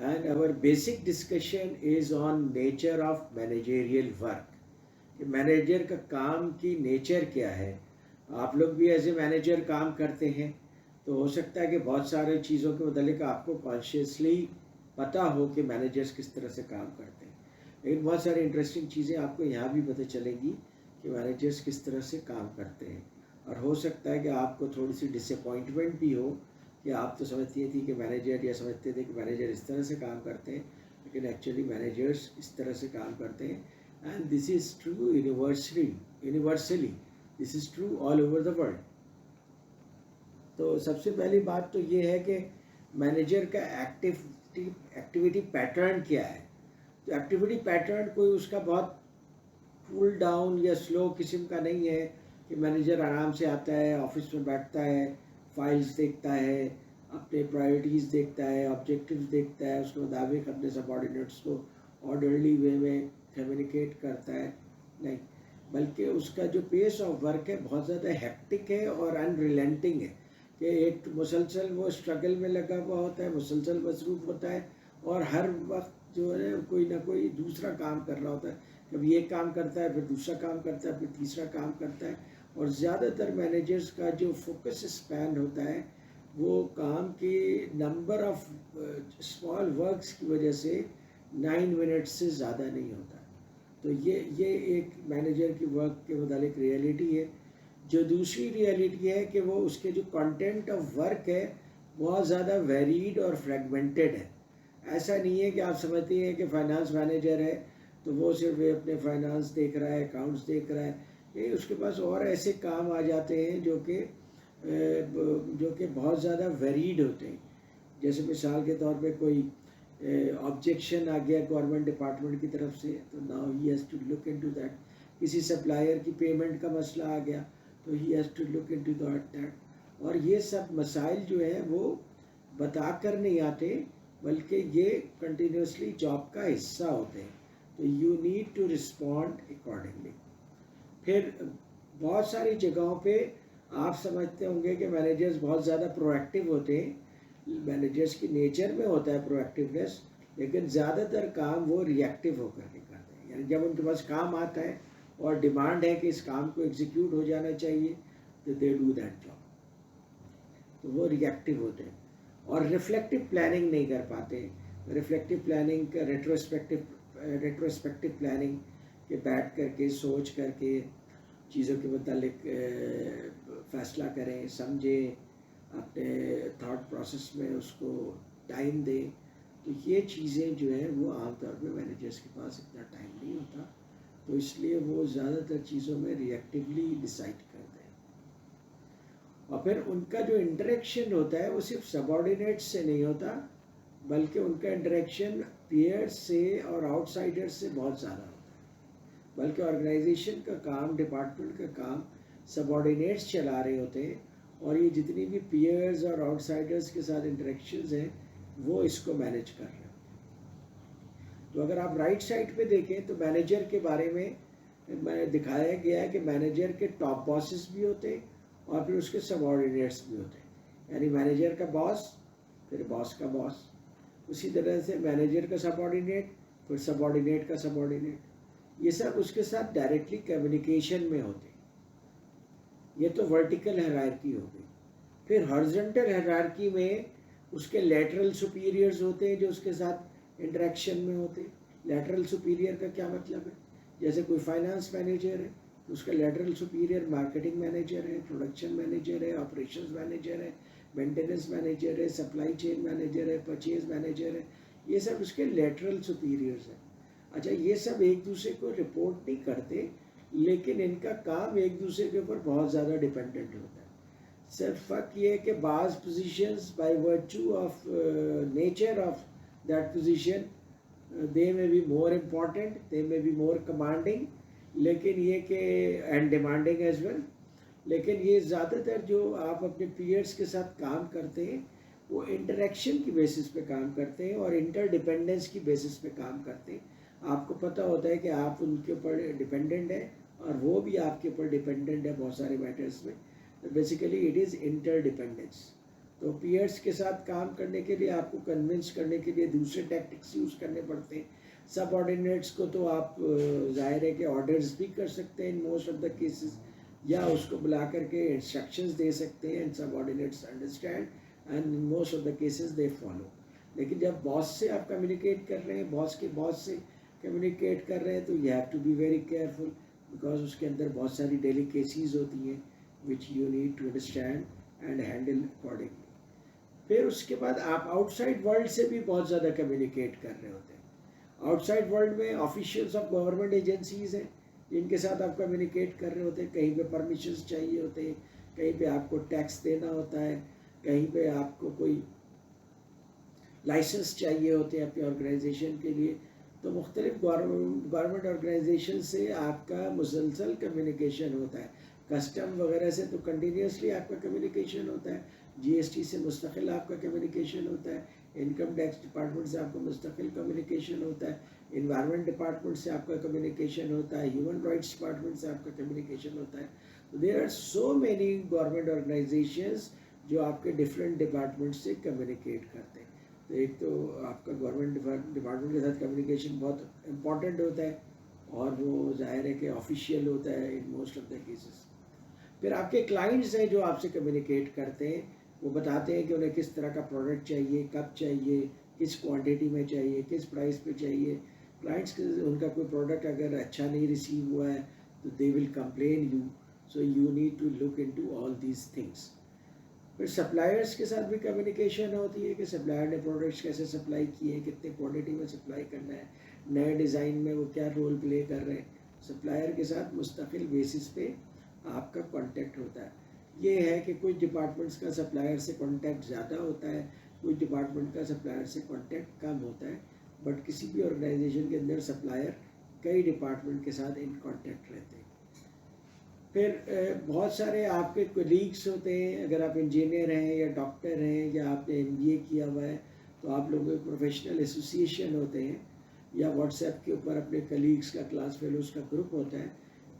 and our basic discussion is on nature of managerial work کہ manager کا کام کی nature کیا ہے. آپ لوگ بھی ایز اے مینیجر کام کرتے ہیں تو ہو سکتا ہے کہ بہت سارے چیزوں کے متعلق آپ کو کانشیسلی پتہ ہو کہ مینیجرس کس طرح سے کام کرتے ہیں، لیکن بہت ساری انٹرسٹنگ چیزیں آپ کو یہاں بھی پتہ چلے گی کہ مینیجرس کس طرح سے کام کرتے ہیں. اور ہو سکتا ہے کہ آپ کو تھوڑی سی ڈس اپوائنٹمنٹ بھی ہو کہ آپ تو سمجھتی تھی کہ مینیجر، یا سمجھتے تھے کہ مینیجر اس طرح سے کام کرتے ہیں، لیکن ایکچولی مینیجرس اس طرح سے کام کرتے ہیں. And this is true universally this is true all over the world. تو سب سے پہلی بات تو یہ ہے کہ مینیجر کا ایکٹیویٹی پیٹرن کیا ہے. تو ایکٹیویٹی پیٹرن کوئی اس کا بہت کول ڈاؤن یا سلو قسم کا نہیں ہے کہ مینیجر آرام سے آتا ہے، آفس میں بیٹھتا ہے، فائلز دیکھتا ہے، اپنے پرائرٹیز دیکھتا ہے، آبجیکٹیوز دیکھتا ہے، اس کے مطابق اپنے سبارڈینیٹس کو آرڈرلی وے میں کمیونیکیٹ کرتا ہے. نہیں، بلکہ اس کا جو پیس آف ورک ہے بہت زیادہ ہیکٹک ہے اور انریلنٹنگ ہے کہ ایک مسلسل وہ اسٹرگل میں لگا ہوا ہوتا ہے، مسلسل مصروف ہوتا ہے، اور ہر وقت جو ہے کوئی نہ کوئی دوسرا کام کر رہا ہوتا ہے. کبھی ایک کام کرتا ہے، پھر دوسرا کام کرتا ہے، پھر تیسرا کام کرتا ہے. اور زیادہ تر مینیجرز کا جو فوکس اسپین ہوتا ہے وہ کام کے نمبر آف اسمال ورکس کی وجہ سے 9 منٹ سے زیادہ نہیں ہوتا. تو یہ ایک مینیجر کی ورک کے متعلق ریئلٹی ہے. جو دوسری ریئلٹی ہے کہ وہ اس کے جو کنٹینٹ آف ورک ہے بہت زیادہ ویریڈ اور فریگمنٹڈ ہے. ایسا نہیں ہے کہ آپ سمجھتے ہیں کہ فائنانس مینیجر ہے تو وہ صرف اپنے فائنانس دیکھ رہا ہے، اکاؤنٹس دیکھ رہا ہے. نہیں، اس کے پاس اور ایسے کام آ جاتے ہیں جو کہ بہت زیادہ ویریڈ ہوتے ہیں. جیسے مثال کے طور پہ کوئی آبجیکشن آ گیا گورنمنٹ ڈپارٹمنٹ کی طرف سے، تو now he has to look in to that. کسی سپلائر کی پیمنٹ کا مسئلہ آ گیا تو he has to look in to that. اور یہ سب مسائل جو ہیں وہ بتا کر نہیں آتے، بلکہ یہ کنٹینیوسلی جاب کا حصہ ہوتے ہیں. تو you need to respond accordingly. پھر بہت ساری جگہوں پہ آپ سمجھتے ہوں گے کہ مینیجرز بہت زیادہ پرو ایکٹیو ہوتے ہیں. مینیجرز کی نیچر میں ہوتا ہے پرو ایکٹیونیس، لیکن زیادہ تر کام وہ ری ایکٹیو ہو کر کے کرتے ہیں. یعنی جب ان کے پاس کام آتا ہے اور ڈیمانڈ ہے کہ اس کام کو ایگزیکیوٹ ہو جانا چاہیے تو دے ڈو دیٹ جاب. تو وہ ری ایکٹیو ہوتے ہیں اور ریفلیکٹو پلاننگ نہیں کر پاتے. ریفلیکٹو پلاننگ کا ریٹروسپیکٹو پلاننگ کہ بیٹھ کر کے سوچ کر کے چیزوں کے متعلق فیصلہ کریں، سمجھیں، اپنے تھاٹ پروسیس میں اس کو ٹائم دیں. تو یہ چیزیں جو ہیں وہ عام طور پہ مینیجرس کے پاس اتنا ٹائم نہیں ہوتا، تو اس لیے وہ زیادہ تر چیزوں میں ری ایکٹیولی ڈیسائڈ کرتے ہیں. اور پھر ان کا جو انٹریکشن ہوتا ہے وہ صرف سبارڈینیٹ سے نہیں ہوتا، بلکہ ان کا انٹریکشن پیئرس سے اور آؤٹ سائڈرس سے بہت زیادہ ہوتا ہے. بلکہ آرگنائزیشن کا کام، ڈپارٹمنٹ کا کام سبارڈینیٹس چلا رہے ہوتے ہیں، اور یہ جتنی بھی پیئرز اور آؤٹ سائڈرس کے ساتھ انٹریکشنز ہیں وہ اس کو مینیج کر رہے ہیں. تو اگر آپ رائٹ سائڈ پہ دیکھیں تو مینیجر کے بارے میں دکھایا گیا ہے کہ مینیجر کے ٹاپ باسز بھی ہوتے ہیں اور پھر اس کے سبارڈینیٹس بھی ہوتے ہیں. یعنی مینیجر کا باس، پھر باس کا باس، اسی طرح سے مینیجر کا سبارڈینیٹ، پھر سبارڈینیٹ کا سبارڈینیٹ. یہ سب اس کے ساتھ ڈائریکٹلی کمیونیکیشن میں ہوتے ہیں. یہ تو ورٹیکل ہیرارکی ہو گئی. پھر ہارزنٹل ہیرارکی میں اس کے لیٹرل سپیریئرز ہوتے ہیں جو اس کے ساتھ انٹریکشن میں ہوتے ہیں. لیٹرل سپیریئر کا کیا مطلب ہے؟ جیسے کوئی فائنانس مینیجر ہے تو اس کا لیٹرل سپیریئر مارکیٹنگ مینیجر ہے، پروڈکشن مینیجر ہے، آپریشنز مینیجر ہے، مینٹیننس مینیجر ہے، سپلائی چین مینیجر ہے، پرچیز مینیجر ہے. یہ سب اس کے لیٹرل سپیریئرز ہیں. اچھا، یہ سب ایک دوسرے کو رپورٹ نہیں کرتے، لیکن ان کا کام ایک دوسرے کے اوپر بہت زیادہ ڈپینڈنٹ ہوتا ہے. صرف فرق یہ ہے کہ بعض positions by virtue of nature of that position they may be more important, they may be more commanding, لیکن یہ کہ اینڈ ڈیمانڈنگ ایز ویل. لیکن یہ زیادہ تر جو آپ اپنے پیئرس کے ساتھ کام کرتے ہیں وہ انٹریکشن کی بیسس پہ کام کرتے ہیں اور انٹر ڈیپینڈنس کی بیسس پہ کام کرتے ہیں. آپ کو پتہ ہوتا ہے کہ آپ ان کے اوپر ڈیپینڈنٹ ہیں اور وہ بھی آپ کے اوپر ڈیپینڈنٹ ہے بہت سارے میٹرس میں. Basically it is interdependence. تو پیئرس کے ساتھ کام کرنے کے لیے آپ کو کنونس کرنے کے لیے دوسرے ٹیکٹکس یوز کرنے پڑتے ہیں. سب آرڈینیٹس کو تو آپ ظاہر ہے کہ آرڈرز بھی کر سکتے ہیں in most of the cases, یا اس کو بلا کر کے انسٹرکشنز دے سکتے ہیں, and sub ordinates understand and in most of the cases they follow. لیکن جب باس سے آپ کمیونیکیٹ کر رہے ہیں, باس کے باس سے کمیونیکیٹ کر رہے ہیں, تو you have to be very careful, because اس کے اندر بہت ساری ڈیلیکیسیز ہوتی ہیں which you need to understand and handle accordingly. پھر اس کے بعد آپ آؤٹ سائڈ ورلڈ سے بھی بہت زیادہ کمیونیکیٹ کر رہے ہوتے ہیں. آؤٹ سائڈ ورلڈ میں آفیشیلس آف گورنمنٹ ایجنسیز ہیں جن کے ساتھ آپ کمیونیکیٹ کر رہے ہوتے ہیں. کہیں پہ پرمیشنز چاہیے ہوتے ہیں, کہیں پہ آپ کو ٹیکس دینا ہوتا ہے, کہیں پہ آپ کو کوئی لائسنس چاہیے ہوتے ہیں اپنی آرگنائزیشن کے لیے. تو مختلف گورنمنٹ آرگنائزیشن سے آپ کا مسلسل کمیونیکیشن ہوتا ہے. کسٹم وغیرہ سے تو کنٹینیوسلی آپ کا کمیونیکیشن ہوتا ہے, جی ایس ٹی سے مستقل آپ کا کمیونیکیشن ہوتا ہے, انکم ٹیکس ڈپارٹمنٹ سے آپ کا مستقل کمیونیکیشن ہوتا ہے, انوائرمنٹ ڈپارٹمنٹ سے آپ کا کمیونیکیشن ہوتا ہے, ہیومن رائٹس ڈپارٹمنٹ سے آپ کا کمیونیکیشن ہوتا ہے. There are so many government organisations جو آپ کے ڈفرینٹ ڈپارٹمنٹ سے کمیونیکیٹ کرتے ہیں. تو ایک تو آپ کا گورنمنٹ ڈپارٹمنٹ کے ساتھ کمیونیکیشن بہت امپورٹنٹ ہوتا ہے, اور وہ ظاہر ہے کہ آفیشیل ہوتا ہے in most of the cases. پھر آپ کے کلائنٹس ہیں جو آپ سے کمیونیکیٹ کرتے ہیں, وہ بتاتے ہیں کہ انہیں کس طرح کا پروڈکٹ چاہیے, کب چاہیے, کس کوانٹٹی میں چاہیے, کس پرائس پہ چاہیے. کلائنٹس ان کا کوئی پروڈکٹ اگر اچھا نہیں ریسیو ہوا ہے تو they will complain you, so you need to look in all آل دیز تھنگس. پھر سپلائرس کے ساتھ بھی کمیونیکیشن ہوتی ہے کہ سپلائر نے پروڈکٹس کیسے سپلائی کیے ہیں, کتنے کوانٹٹی میں سپلائی کرنا ہے, نئے ڈیزائن میں وہ کیا رول پلے کر رہے ہیں. سپلائر کے ساتھ مستقل بیسس پہ آپ کا کانٹیکٹ ہوتا ہے. یہ ہے کہ کچھ ڈپارٹمنٹس کا سپلائر سے کانٹیکٹ زیادہ ہوتا ہے, کچھ ڈپارٹمنٹ کا سپلائر سے کانٹیکٹ کم ہوتا ہے, بٹ کسی بھی آرگنائزیشن کے اندر سپلائر کئی ڈپارٹمنٹ کے ساتھ ان کانٹیکٹ رہتے ہیں. پھر بہت سارے آپ کے کولیگس ہوتے ہیں, اگر آپ انجینئر ہیں یا ڈاکٹر ہیں یا آپ نے MBA کیا ہوا ہے تو آپ لوگوں کے پروفیشنل ایسوسیشن ہوتے ہیں, یا واٹس ایپ کے اوپر اپنے کلیگس کا, کلاس فیلوز کا گروپ ہوتا ہے,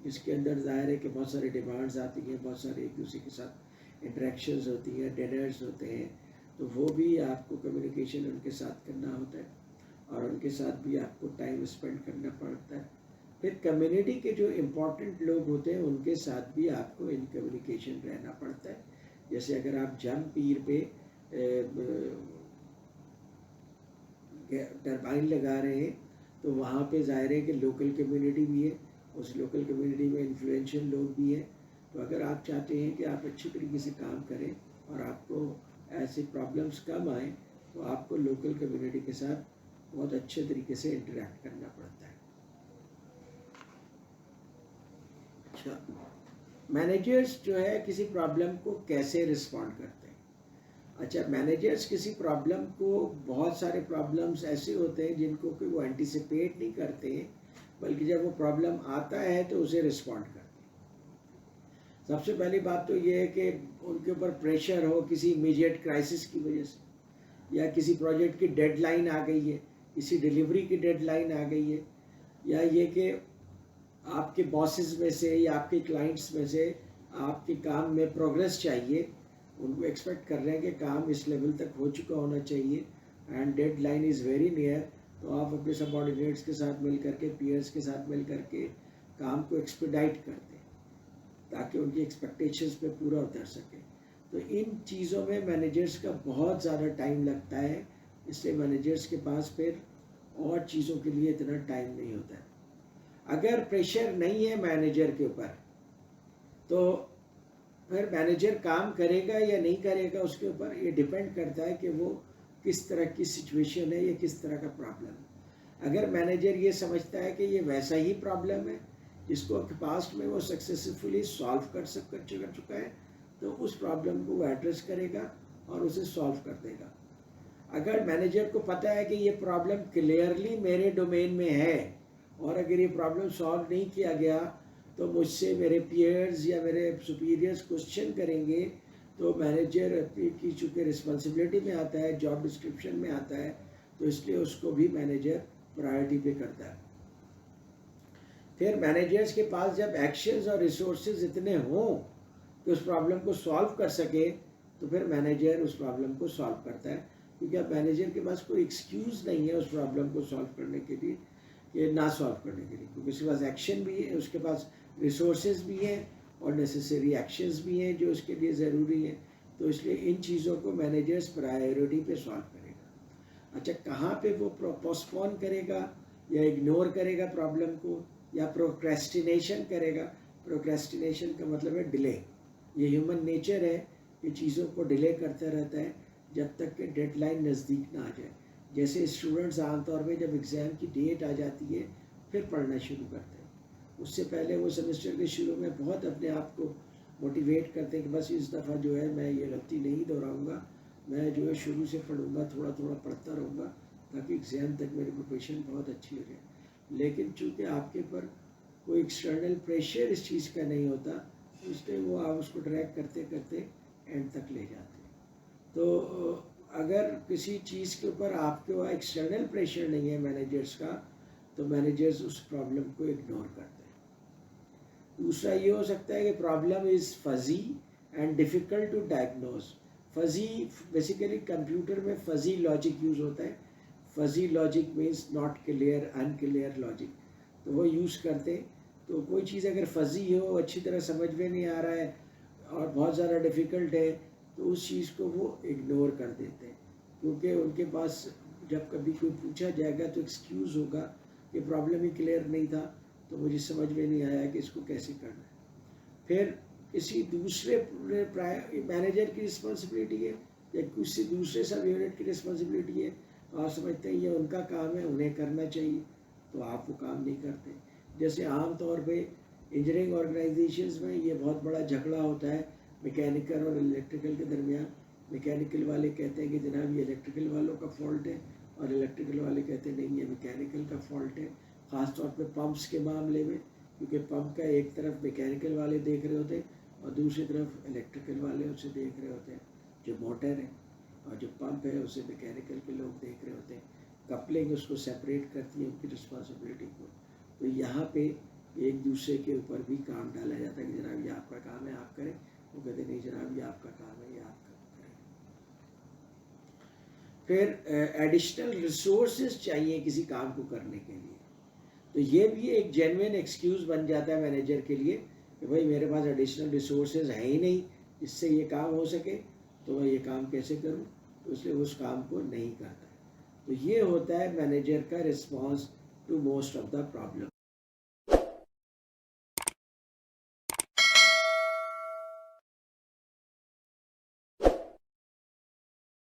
جس کے اندر ظاہر ہے کہ بہت ساری ڈیمانڈز آتی ہیں, بہت سارے ایک دوسرے کے ساتھ انٹریکشنز ہوتی ہیں, ڈنرز ہوتے ہیں, تو وہ بھی آپ کو کمیونیکیشن ان کے ساتھ کرنا ہوتا ہے, اور ان کے ساتھ بھی آپ کو ٹائم اسپینڈ کرنا پڑتا ہے. پھر کمیونٹی کے جو امپورٹنٹ لوگ ہوتے ہیں ان کے ساتھ بھی آپ کو ان کمیونیکیشن رہنا پڑتا ہے. جیسے اگر آپ جم پیر پہ ٹربائن لگا رہے ہیں تو وہاں پہ ظاہر ہے کہ لوکل کمیونٹی بھی ہے, اس لوکل کمیونٹی میں انفلوئنشل لوگ بھی ہیں. تو اگر آپ چاہتے ہیں کہ آپ اچھی طریقے سے کام کریں اور آپ کو ایسی پرابلمس کم آئیں, تو آپ کو لوکل کمیونٹی کے ساتھ بہت اچھے طریقے سے انٹریکٹ کرنا پڑتا ہے. اچھا, مینیجرس جو ہے کسی پرابلم کو کیسے رسپونڈ کرتے ہیں. اچھا, مینیجرس کسی پرابلم کو, بہت سارے پرابلمس ایسے ہوتے ہیں جن کو کہ وہ اینٹیسپیٹ نہیں کرتے ہیں, بلکہ جب وہ پرابلم آتا ہے تو اسے رسپونڈ کرتے ہیں. سب سے پہلی بات تو یہ ہے کہ ان کے اوپر پریشر ہو کسی امیجیٹ کرائسس کی وجہ سے, یا کسی پروجیکٹ کی ڈیڈ لائن آ گئی ہے, کسی ڈیلیوری کی ڈیڈ لائن آ گئی ہے, یا یہ کہ آپ کے باسز میں سے یا آپ کے کلائنٹس میں سے آپ کے کام میں پروگرس چاہیے, ان کو ایکسپیکٹ کر رہے ہیں کہ کام اس لیول تک ہو چکا ہونا چاہیے and deadline is very near, تو آپ اپنے سب آرڈینیٹس کے ساتھ مل کر کے, پیئرس کے ساتھ مل کر کے کام کو ایکسپیڈائٹ کرتے ہیں تاکہ ان کی ایکسپیکٹیشنز پہ پورا اتر سکے. تو ان چیزوں میں مینیجرس کا بہت زیادہ ٹائم لگتا ہے, اس لیے مینیجرس کے پاس پھر اور چیزوں کے لیے اتنا ٹائم نہیں ہوتا ہے. اگر پریشر نہیں ہے مینیجر کے اوپر تو پھر مینیجر کام کرے گا یا نہیں کرے گا, اس کے اوپر یہ ڈیپینڈ کرتا ہے کہ وہ کس طرح کی سچویشن ہے یا کس طرح کا پرابلم ہے. اگر مینیجر یہ سمجھتا ہے کہ یہ ویسا ہی پرابلم ہے جس کو پاسٹ میں وہ سکسیسفلی سالو کر چکا ہے, تو اس پرابلم کو وہ ایڈریس کرے گا اور اسے سالو کر دے گا. اگر مینیجر کو پتہ ہے کہ یہ پرابلم کلیئرلی میرے ڈومین میں ہے اور اگر یہ پرابلم سالو نہیں کیا گیا تو مجھ سے میرے پیئرز یا میرے سپیریئرز کوشچن کریں گے, تو مینیجر کی چونکہ رسپانسبلٹی میں آتا ہے, جاب ڈسکرپشن میں آتا ہے, تو اس لیے اس کو بھی مینیجر پرائرٹی پہ کرتا ہے. پھر مینیجرز کے پاس جب ایکشنز اور ریسورسز اتنے ہوں کہ اس پرابلم کو سالو کر سکے, تو پھر مینیجر اس پرابلم کو سالو کرتا ہے، کیونکہ اب مینیجر کے پاس کوئی ایکسکیوز نہیں ہے اس پرابلم کو سالو کرنے کے لیے، یہ نہ سالو کرنے کے لیے، کیونکہ اس کے پاس ایکشن بھی ہے، اس کے پاس ریسورسز بھی ہیں اور نیسیسری ایکشنز بھی ہیں جو اس کے لیے ضروری ہیں. تو اس لیے ان چیزوں کو مینیجرز پرائیورٹی پہ سالو کرے گا. اچھا کہاں پہ وہ پوسٹپون کرے گا یا اگنور کرے گا پرابلم کو، یا پروکریسٹینیشن کرے گا. پروکریسٹینیشن کا مطلب ہے ڈیلے. یہ ہیومن نیچر ہے کہ چیزوں کو ڈیلے کرتا رہتا ہے جب تک کہ ڈیڈ لائن نزدیک نہ آ جائے. جیسے اسٹوڈنٹس عام طور پہ جب ایگزام کی ڈیٹ آ جاتی ہے پھر پڑھنا شروع کرتے ہیں، اس سے پہلے وہ سیمسٹر کے شروع میں بہت اپنے آپ کو موٹیویٹ کرتے ہیں کہ بس اس دفعہ جو ہے میں یہ غلطی نہیں دہراؤں گا، میں جو ہے شروع سے پڑھوں گا، تھوڑا تھوڑا پڑھتا رہوں گا تاکہ ایگزام تک میری پریپریشن بہت اچھی ہو جائے. لیکن چونکہ آپ کے پر کوئی ایکسٹرنل پریشر اس چیز کا نہیں ہوتا، اس لیے وہ آپ اس کو ڈریگ کرتے کرتے اینڈ تک لے جاتے ہیں. تو اگر کسی چیز کے اوپر آپ کے وہاں ایکسٹرنل پریشر نہیں ہے مینیجرس کا، تو مینیجرز اس پرابلم کو اگنور کرتے ہیں. دوسرا یہ ہو سکتا ہے کہ problem is fuzzy and difficult to diagnose. Fuzzy basically computer میں فزی لاجک یوز ہوتا ہے. Fuzzy logic means not clear, unclear logic, تو وہ یوز کرتے. تو کوئی چیز اگر فزی ہو، اچھی طرح سمجھ میں نہیں آ رہا ہے اور بہت زیادہ ڈیفیکلٹ ہے، تو اس چیز کو وہ اگنور کر دیتے ہیں، کیونکہ ان کے پاس جب کبھی کوئی پوچھا جائے گا تو ایکسکیوز ہوگا کہ پرابلم ہی کلیئر نہیں تھا تو مجھے سمجھ میں نہیں آیا کہ اس کو کیسے کرنا ہے. پھر کسی دوسرے مینیجر کی رسپانسبلٹی ہے یا کسی دوسرے سب یونٹ کی رسپانسبلٹی ہے، آپ سمجھتے ہیں یہ ان کا کام ہے، انہیں کرنا چاہیے، تو آپ وہ کام نہیں کرتے. جیسے عام طور پہ انجینئرنگ آرگنائزیشنز میں یہ بہت بڑا جھگڑا ہوتا ہے میکینیکل اور الیکٹریکل کے درمیان. میکینیکل والے کہتے ہیں کہ جناب یہ الیکٹریکل والوں کا فالٹ ہے، اور الیکٹریکل والے کہتے ہیں نہیں یہ میکینیکل کا فالٹ ہے. خاص طور پہ پمپس کے معاملے میں، کیونکہ پمپ کا ایک طرف میکینیکل والے دیکھ رہے ہوتے ہیں اور دوسری طرف الیکٹریکل والے اسے دیکھ رہے ہوتے ہیں، جو موٹر ہے، اور جو پمپ ہے اسے میکینیکل کے لوگ دیکھ رہے ہوتے ہیں. کپلنگ اس کو سپریٹ کرتی ہے ان کی رسپانسبلٹی کو. تو یہاں پہ ایک دوسرے کے اوپر بھی کام ڈالا جاتا ہے کہ جناب یہ آپ کا کام ہے آپ کریں، وہ کہتے نہیں جناب یہ آپ کا کام ہے یہ آپ کا کریں. پھر ایڈیشنل ریسورسز چاہیے کسی کام کو کرنے کے لیے، تو یہ بھی ایک جینوین ایکسکیوز بن جاتا ہے مینیجر کے لیے کہ بھائی میرے پاس ایڈیشنل ریسورسز ہیں ہی نہیں جس سے یہ کام ہو سکے، تو میں یہ کام کیسے کروں، تو اس لیے اس کام کو نہیں کرتا. تو یہ ہوتا ہے مینیجر کا response to most of the problem.